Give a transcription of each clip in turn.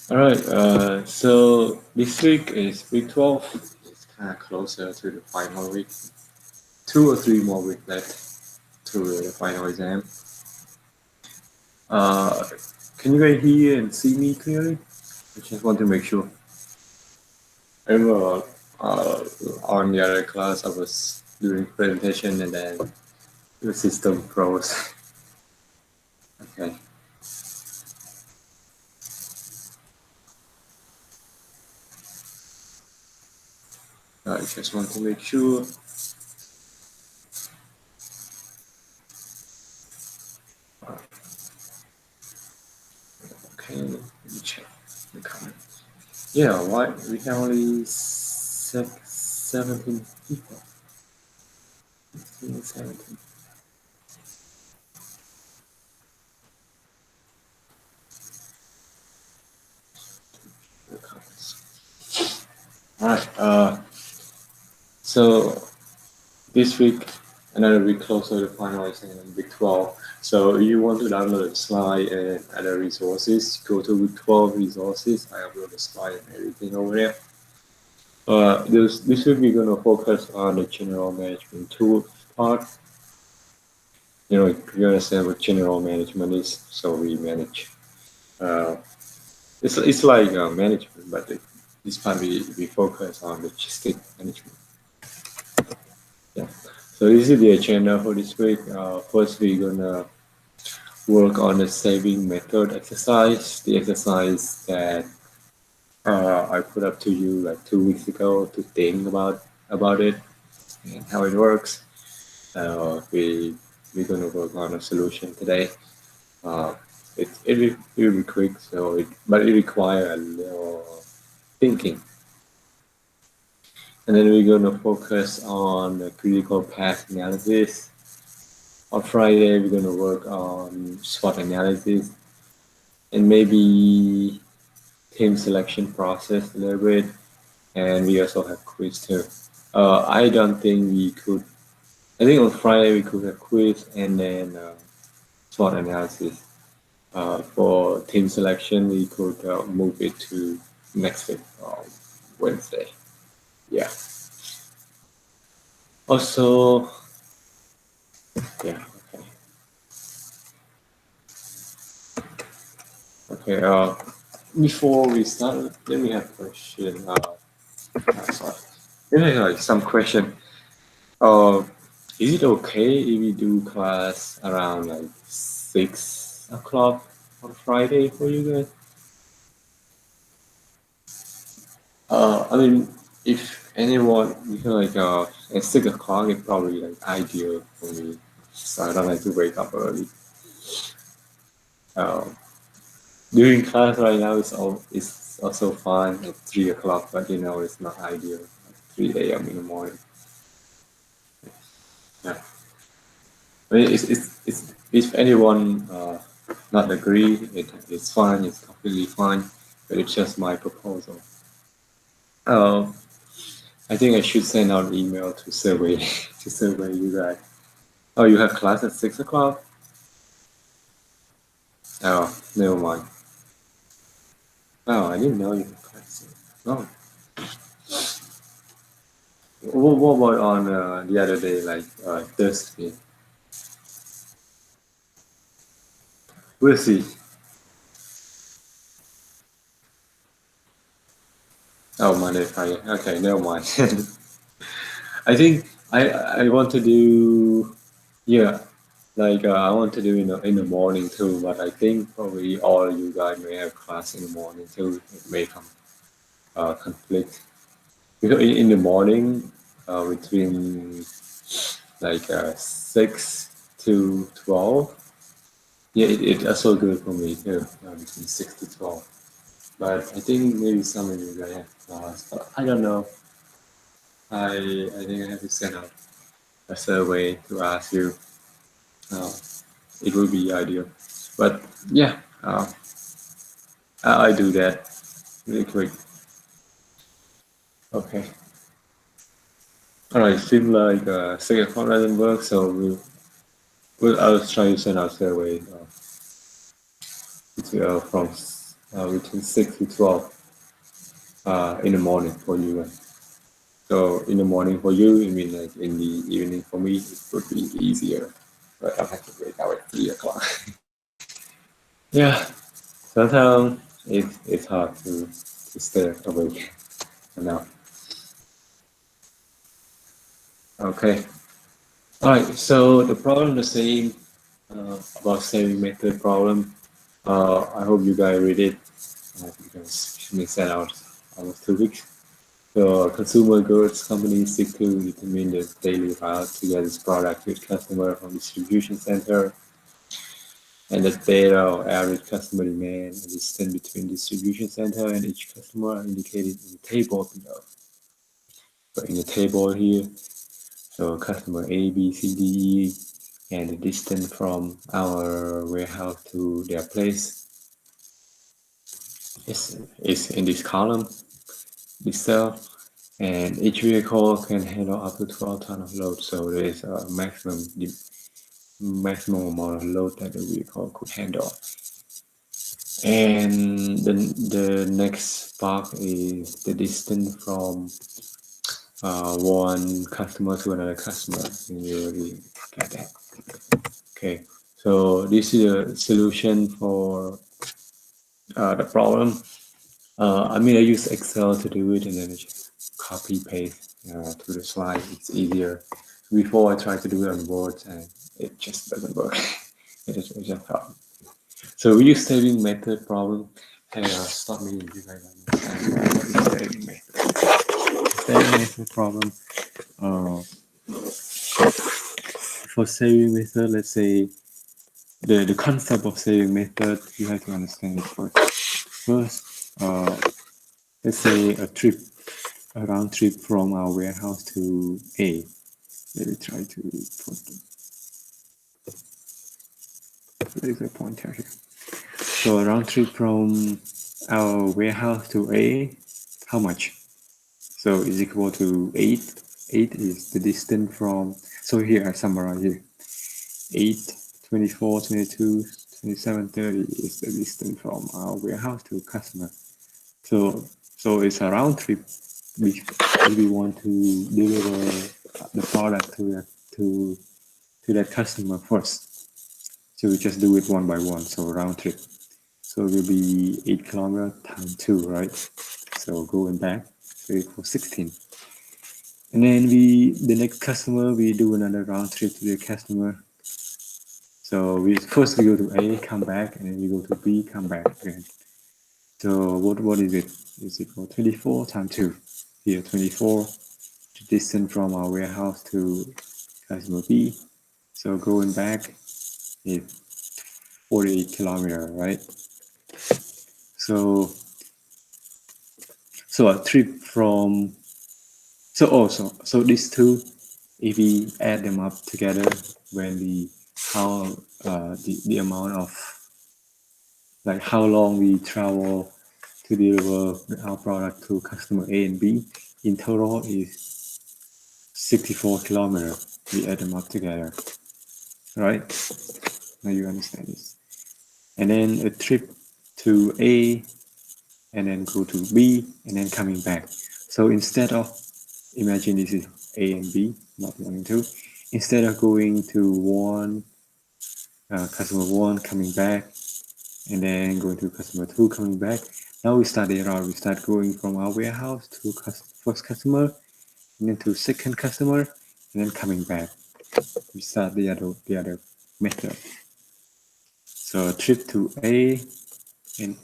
All right. So this week is week 12. It's kind of closer to the final week. 2 or 3 more weeks left to the final exam. Uh, can you guys hear and see me clearly? I just want to make sure. I remember on the other class I was doing presentation and then the system froze. Okay. I just want to make sure. Okay, let me check the comment. Yeah, why we have only 17 people. 16, 17. The comments. All right. So this week, another week closer to finalizing week 12. So if you want to download the slide and other resources, go to week 12 resources. I upload the slide and everything over there. This week we're gonna focus on the general management tool part. You know, you understand what general management is. So we manage. Uh, it's like management, but this time we focus on logistic management. Yeah. So this is the agenda for this week. First, we're gonna work on the saving method exercise. The exercise that I put up to you like 2 weeks ago to think about it and how it works. We're gonna work on a solution today. Uh, it will be quick, but it requires a little thinking. And then we're gonna focus on the critical path analysis. On Friday, we're gonna work on SWOT analysis and maybe team selection process a little bit. And we also have quiz too. I don't think we could. I think on Friday we could have quiz and then SWOT analysis. For team selection, we could move it to next week, Wednesday. Yeah. Also, yeah. Okay. Before we start, let me have a question. Sorry. Let me have like some question. Uh, is it okay if we do class around like 6 o'clock on Friday for you guys? I mean, if anyone, you can like at 6 o'clock, it's probably like ideal for me, so I don't have to wake up early. Um, During class right now, it's also fine at 3 o'clock, but you know it's not ideal. Like 3 a.m. in the morning. Yeah, I mean it's if anyone not agree, it's fine. It's completely fine, but it's just my proposal. Uh, I think I should send out an email to survey to survey you guys. Oh, you have class at 6 o'clock? Oh, never mind. Oh, I didn't know you had class. Oh, what about on the other day, like Thursday? We'll see. Oh, Monday, Friday. Okay, never mind. I think I want to do, yeah, like I want to do in the morning too, but I think probably all you guys may have class in the morning too. It may come conflict because in the morning between like 6 to 12. Yeah, it's also good for me too. Between 6 to 12. But I think maybe some of you guys have class, but I don't know. I think I have to send out a survey to ask you. Uh, it would be ideal. But yeah, uh, I do that really quick. Okay. All right. Seems like second call doesn't work, so I'll try to send out survey from between 6 to 12 in the morning for you. So in the morning for you, I mean like in the evening for me, it would be easier. But I have to wake up at 3 o'clock. Yeah, sometimes it's hard to stay awake now. Okay. All right. So the problem the same about saving method problem. I hope you guys read it because we sent out almost 2 weeks. So consumer goods companies seek to determine the daily route to get its product to its customer from distribution center, and the data or average customer demand and distance between distribution center and each customer are indicated in the table below. So in the table here, so customer A, B, C, D, E, and the distance from our warehouse to their place is in this column itself. And each vehicle can handle up to 12 tons of load, so there is a maximum amount of load that the vehicle could handle. And the next part is the distance from one customer to another customer. You already get that. Okay, so this is a solution for the problem. I mean, I use Excel to do it, and then I just copy paste to the slide. It's easier. Before I try to do it on Word, and it just doesn't work. It's just hard. So we use saving method problem. Hey, stop me if you guys understand what is saving method. Saving method problem. For saving method, let's say the concept of saving method, you have to understand it first. First, let's say a round trip from our warehouse to A. Let me try to put there's a pointer here. So a round trip from our warehouse to A, how much? So is equal to 8. 8 is the distance from, so here I summarize here. 8, 24, 22, 27, 30 is the distance from our warehouse to customer. So it's a round trip. We want to deliver the product to that customer first. So we just do it one by one. So round trip. So it will be 8 kilometers times 2, right? So going back, so equals 16. And then the next customer, we do another round trip to the customer. So we go to A, come back, and then we go to B, come back again. So what is it? Is equal 24 times 2. Here 24, the distance from our warehouse to customer B. So going back is 48 kilometers, right? So a trip from so these two, if we add them up together, when we the amount of like how long we travel to deliver our product to customer A and B in total is 64 kilometers. We add them up together, right? Now you understand this. And then a trip to A and then go to B and then coming back. So instead of, imagine this is A and B, not 1 and 2. Instead of going to one, customer 1 coming back, and then going to customer 2 coming back, now we start the route. We start going from our warehouse to first customer, and then to second customer, and then coming back. We start the other method. So a trip to A and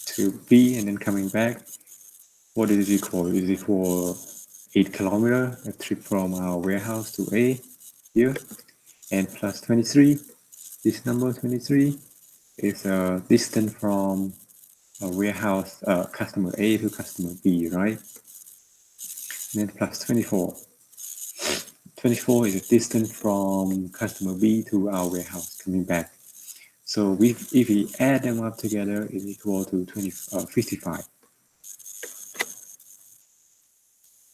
to B, and then coming back. What is it equal? Is it equal 8 kilometers, a trip from our warehouse to A here, and plus 23. This number 23 is a distance from a warehouse customer A to customer B, right? And then plus 24. 24 is a distance from customer B to our warehouse coming back. So if we add them up together, it's equal to 55.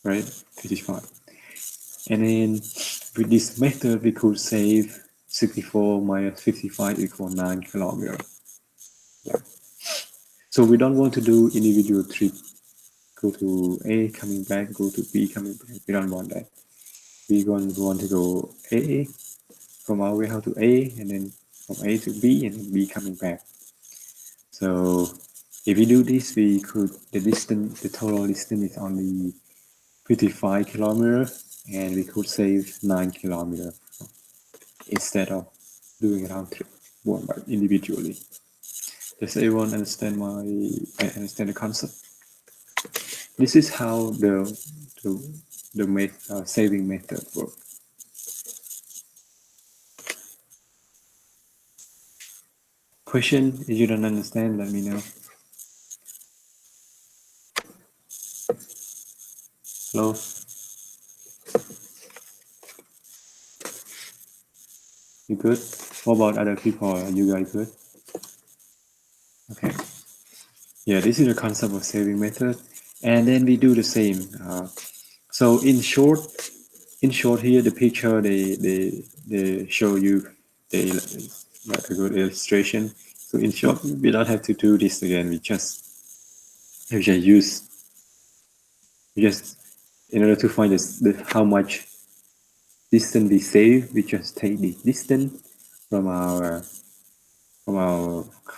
Right? 55. And then with this method, we could save 64 minus 55 equal 9 kilometers. Yeah. So we don't want to do individual trip. Go to A, coming back, go to B, coming back. We don't want that. We want to go A from our warehouse to A, and then from A to B, and then B coming back. So if we do this, we could, the total distance is only 55 kilometers, and we could save 9 kilometers instead of doing a round trip one by individually. Does everyone understand the concept? This is how the saving method works. Question, if you don't understand, let me know. Hello? You good? What about other people? Are you guys good? Okay. Yeah, this is the concept of saving method. And then we do the same. So in short here, the picture they show you like a good illustration. So in short, we don't have to do this again. We just use in order to find how much distance we save. We just take the distance from our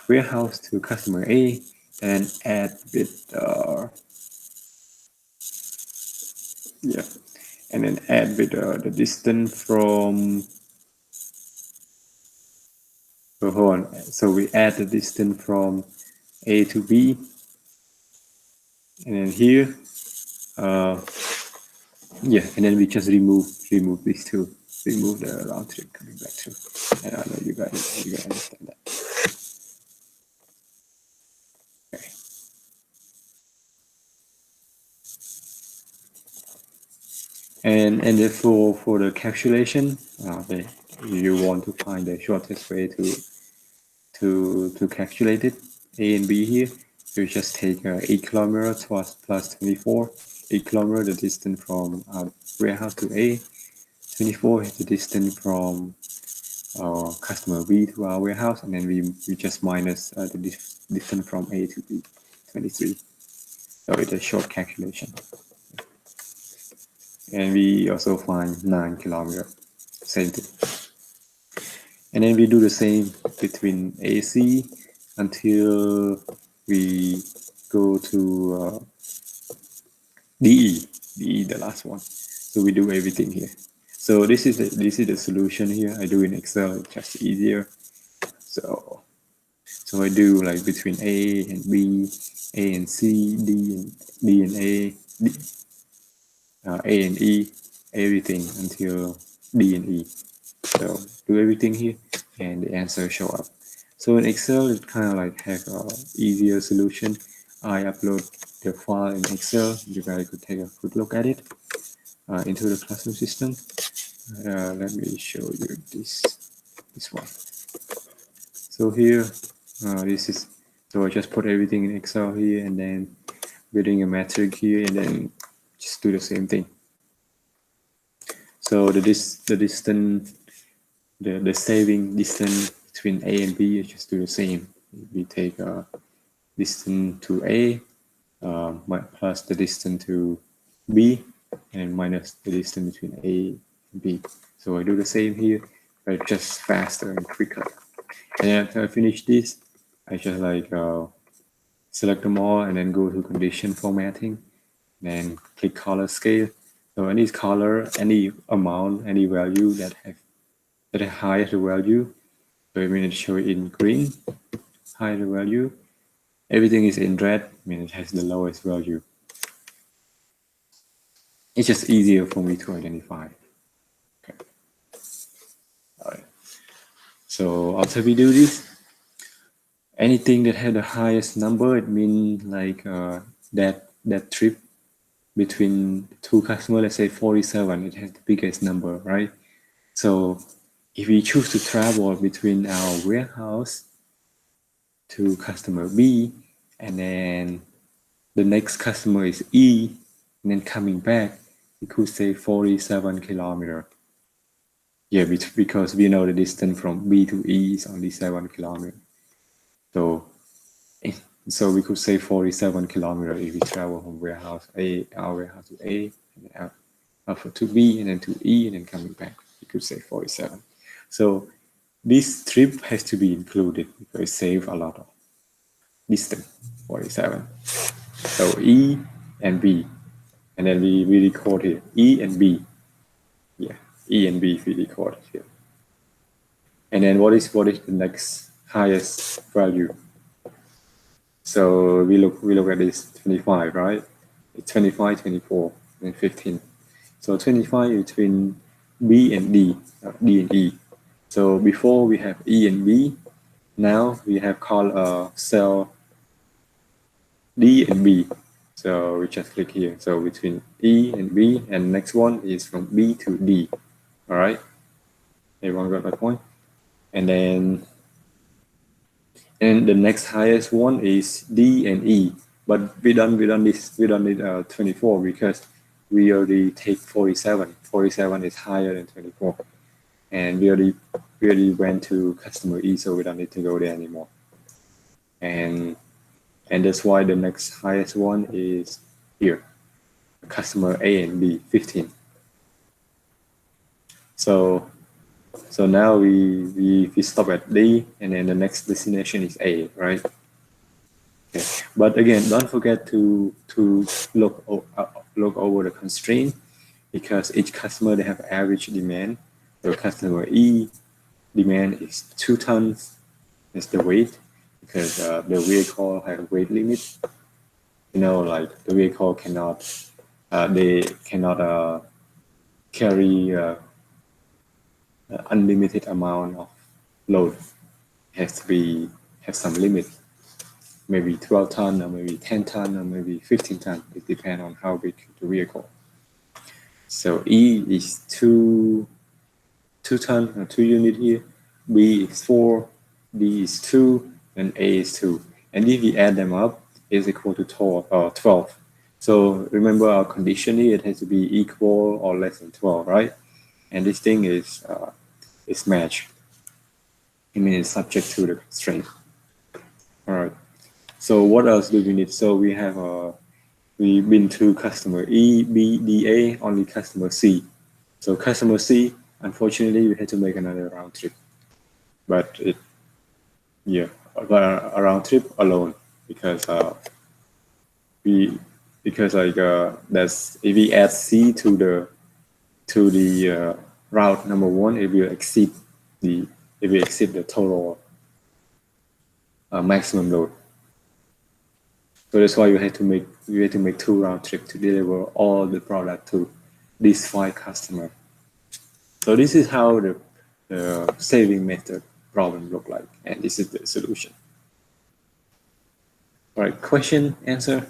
warehouse to customer A, and add with and then add with the distance from. So hold on. So we add the distance from A to B, and then here, and then we just remove these two, remove the round trip coming back to. And I know you guys understand that. Okay. And then for the calculation, you want to find the shortest way to calculate it, A and B here. You just take 8 kilometers plus 24. 8 kilometers, the distance from our warehouse to A. 24 is the distance from our customer B to our warehouse, and then we just minus the distance from A to B, 23. So it's a short calculation. And we also find 9 kilometers, same thing. And then we do the same between AC until we go to DE, the last one. So we do everything here. So this is the solution here. I do in Excel, it's just easier. So I do like between A and B, A and C, D and A, A and E, everything until D and E. So do everything here, and the answer show up. So in Excel, it kind of like have a easier solution. I upload the file in Excel. You guys could take a quick look at it into the classroom system. Let me show you this one. So here, this is, so I just put everything in Excel here, and then building a metric here, and then just do the same thing. So the distance, the saving distance between A and B, is just do the same. We take distance to A plus the distance to B, and minus the distance between A and B. So I do the same here, but just faster and quicker. And after I finish this, I just like select them all, and then go to condition formatting, then click color scale. So any color, any amount, any value that have higher the value, so I mean it show it in green, higher the value. Everything is in red, I mean it has the lowest value. It's just easier for me to identify. Okay. All right. So after we do this, anything that had the highest number, it means like that trip between two customers, let's say 47, it has the biggest number, right? So if we choose to travel between our warehouse to customer B, and then the next customer is E, and then coming back, we could say 47 kilometers. Yeah, because we know the distance from B to E is only 7 kilometers. So So we could say 47 kilometers if we travel from warehouse A, our warehouse to A, and then out to B, and then to E, and then coming back. We could say 47. So this trip has to be included because it saves a lot of distance, 47. So E and B, and then we record here E and B. Yeah, E and B we record here. And then what is the next highest value? So we look at this 25, right? It's 25, 24, and 15. So 25 is between B and D, D and E. So before we have E and B, now we have called a cell D and B. So we just click here. So between E and B, and next one is from B to D. All right, everyone got my point? And then the next highest one is D and E. But we done need 24 because we already take 47. 47 is higher than 24, and we already went to customer E, so we don't need to go there anymore. And that's why the next highest one is here, customer A and B, 15. So now we stop at D, and then the next destination is A, right? Okay. But again, don't forget to look over the constraint, because each customer, they have average demand. So customer E demand is 2 tons. That's the weight, because the vehicle has a weight limit. Like the vehicle cannot carry unlimited amount of load. It has to have some limit, maybe 12 ton, or maybe 10 ton, or maybe 15 ton. It depends on how big the vehicle. So E is 2 ton, or 2 unit here. B is 4, D is 2, and A is 2. And if we add them up, it's equal to 12. So remember our condition here, it has to be equal or less than 12, right? And this thing is matched. I mean, it's subject to the constraint. All right. So what else do we need? So we have we've been to customer E, B, D, A, only customer C. So customer C, unfortunately, we had to make another round trip. But a round trip alone, because that's, if we add C to the route number 1, it will exceed the total maximum load. So that's why you had to make 2 round trips to deliver all the product to these 5 customers. So this is how the saving method problem look like, and this is the solution. All right, question, answer.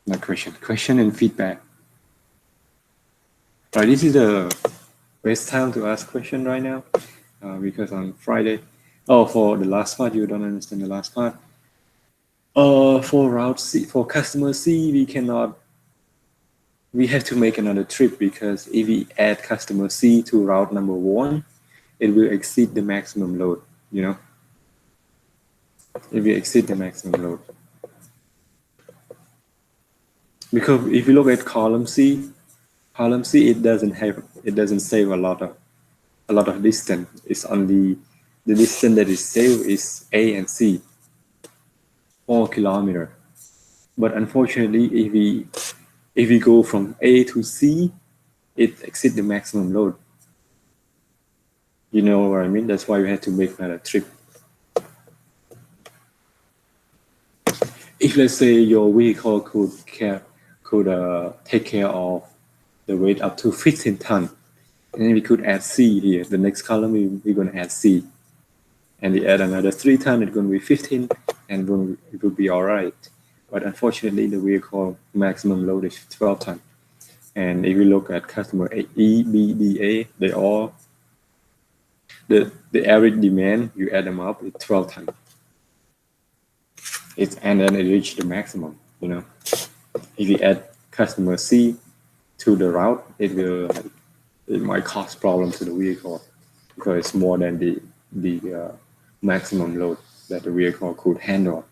Not question and feedback. All right, this is the best time to ask question right now, because on Friday, for the last part, you don't understand the last part. For route C, for customer C, we have to make another trip, because if we add customer C to route number 1, it will exceed the maximum load, If we exceed the maximum load. Because if you look at column C, it doesn't save a lot of distance. It's only the distance that is saved is A and C, 4 kilometers. But unfortunately, if we go from A to C, it exceeds the maximum load. You know what I mean? That's why we had to make another trip. If, let's say, your vehicle could take care of the weight up to 15 tons, and then we could add C here. The next column, we're going to add C. And we add another 3 tons, it's going to be 15, and it will be all right. But unfortunately, the vehicle maximum load is 12 tons. And if you look at customer E, B, D, A, they all, the average demand, you add them up, it's 12 tons. And then it reaches the maximum, If you add customer C to the route, it might cause problem to the vehicle, because it's more than the maximum load. that the vehicle could handle.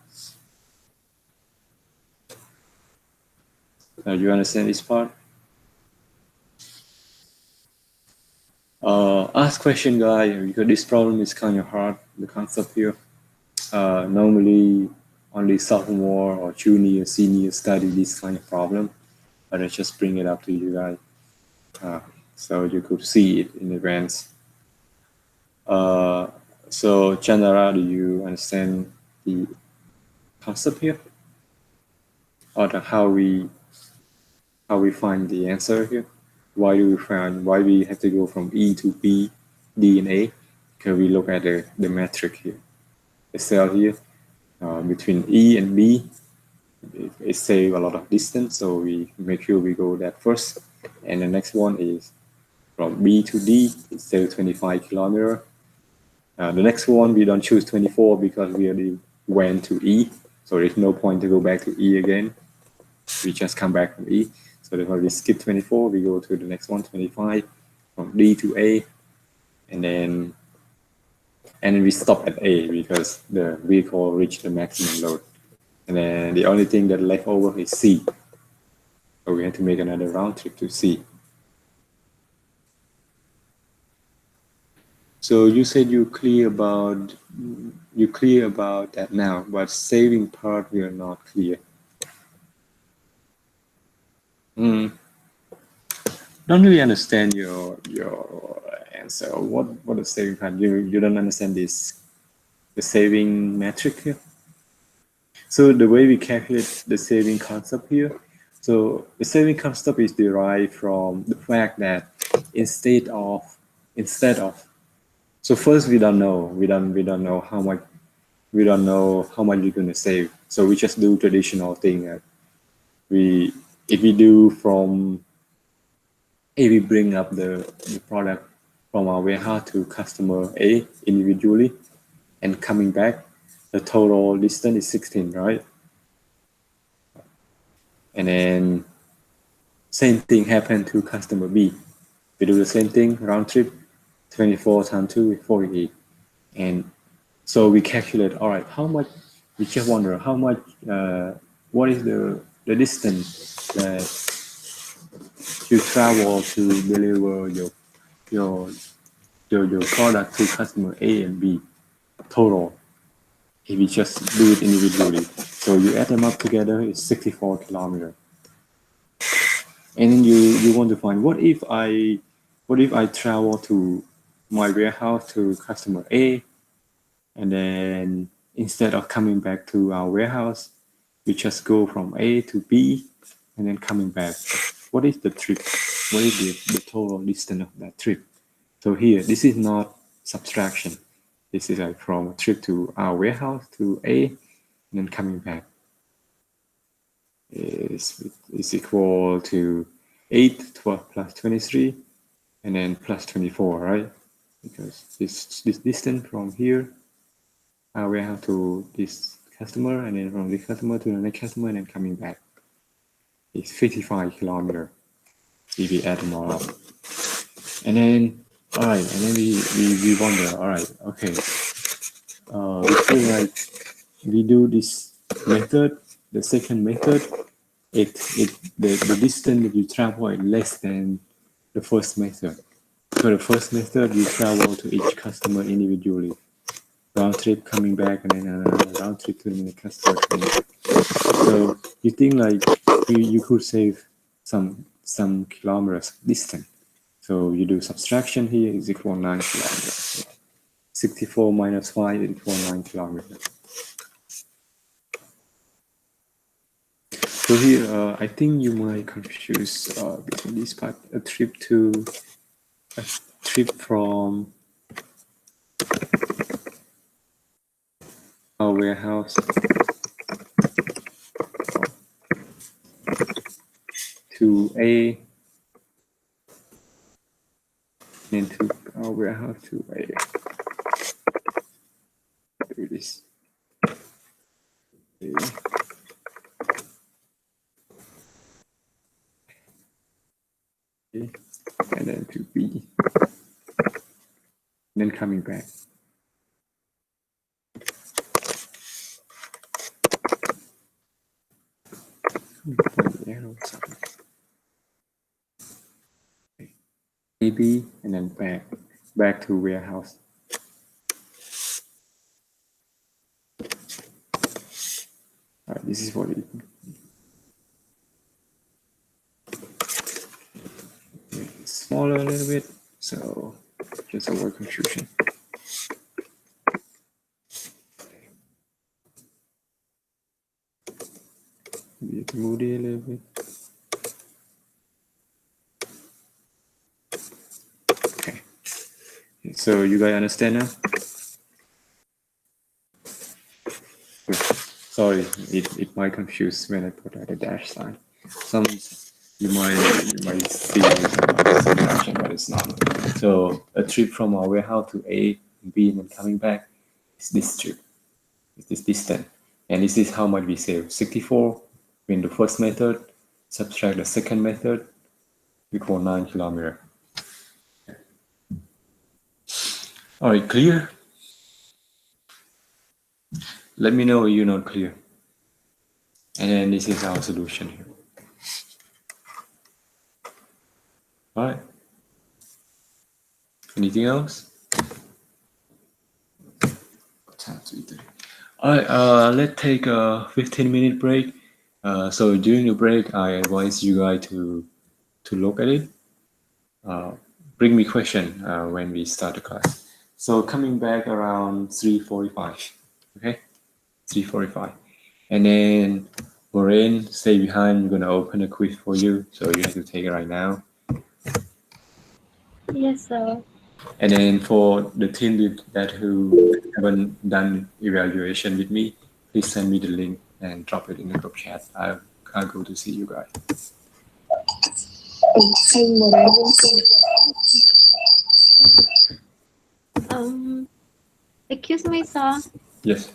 You understand this part? Ask question, guy, because this problem is kind of hard, the concept here. Normally, only sophomore or junior, senior study this kind of problem, but I just bring it up to you guys, so you could see it in advance. So, Chandra, do you understand the concept here, or how we find the answer here? Why we have to go from E to B, D and A? Because we look at the metric here, the cell here, between E and B. It saves a lot of distance, so we make sure we go that first. And the next one is from B to D, it saves 25 kilometers. The next one, we don't choose 24 because we already went to E, so there's no point to go back to E again. We just come back from E. So therefore we skip 24, we go to the next one, 25, from D to A, and then we stop at A because the vehicle reached the maximum load. And then the only thing that left over is C. So we have to make another round trip to C. So you said you're clear about that now, but saving part we are not clear. Don't really understand your answer. What is saving part? You don't understand this, the saving metric here. So the way we calculate the saving concept here, so the saving concept is derived from the fact that instead of, so first we don't know how much you're gonna save. So we just do traditional thing that if we do from, if we bring up the product from our warehouse to customer A individually and coming back, the total distance is 16, right? And then same thing happened to customer B. We do the same thing, round trip, 24 times 2 is 48. And so we calculate, all right, how much, we just wonder how much, what is the distance that you travel to deliver your product to customer A and B total, if you just do it individually. So you add them up together, it's 64 kilometers. And then you want to find, what if I travel to my warehouse to customer A, and then instead of coming back to our warehouse, we just go from A to B and then coming back. What is the trip? What is the total distance of that trip? So here, this is not subtraction. This is like from a trip to our warehouse to A and then coming back. Is equal to 8, 12 plus 23, and then plus 24, right? Because this distance from here, our warehouse to this customer, and then from this customer to the next customer, and then coming back is 55 kilometers if we add them all up. And then, all right, and then we wonder, all right, okay, we feel like we do this method, the second method, the distance that you travel is less than the first method. So the first method, you travel to each customer individually, round trip coming back, and then round trip to the next customer. So you think like you could save some kilometers distance. So you do subtraction here is equal 9 kilometers. 64 minus 5 is equal 9 kilometers. So here, I think you might confuse between this part, a trip from our warehouse to A, and to our warehouse to A. Do this. A. Okay. And then to B, and then coming back. AB and then back to warehouse. All right, this is what it smaller a little bit, so just avoid confusion. Maybe you can move it a little bit. Okay, so you guys understand now? Sorry, it might confuse when I put out a dash sign. Some you might see some but it's not. So a trip from our warehouse to A and B and then coming back is this trip. Is this distance. And this is how much we save. 64 in the first method, subtract the second method, equal 9 kilometers. All right, clear? Let me know if you're not clear. And then this is our solution here. All right. Anything else? All right, let's take a 15-minute break. So during the break, I advise you guys to look at it. Bring me question when we start the class. So coming back around 3:45, okay? 3:45. And then Maureen, stay behind. We're gonna open a quiz for you, so you have to take it right now. Yes, sir. And then for the team that who haven't done evaluation with me, please send me the link and drop it in the group chat. I'll go to see you guys. Excuse me, sir. Yes.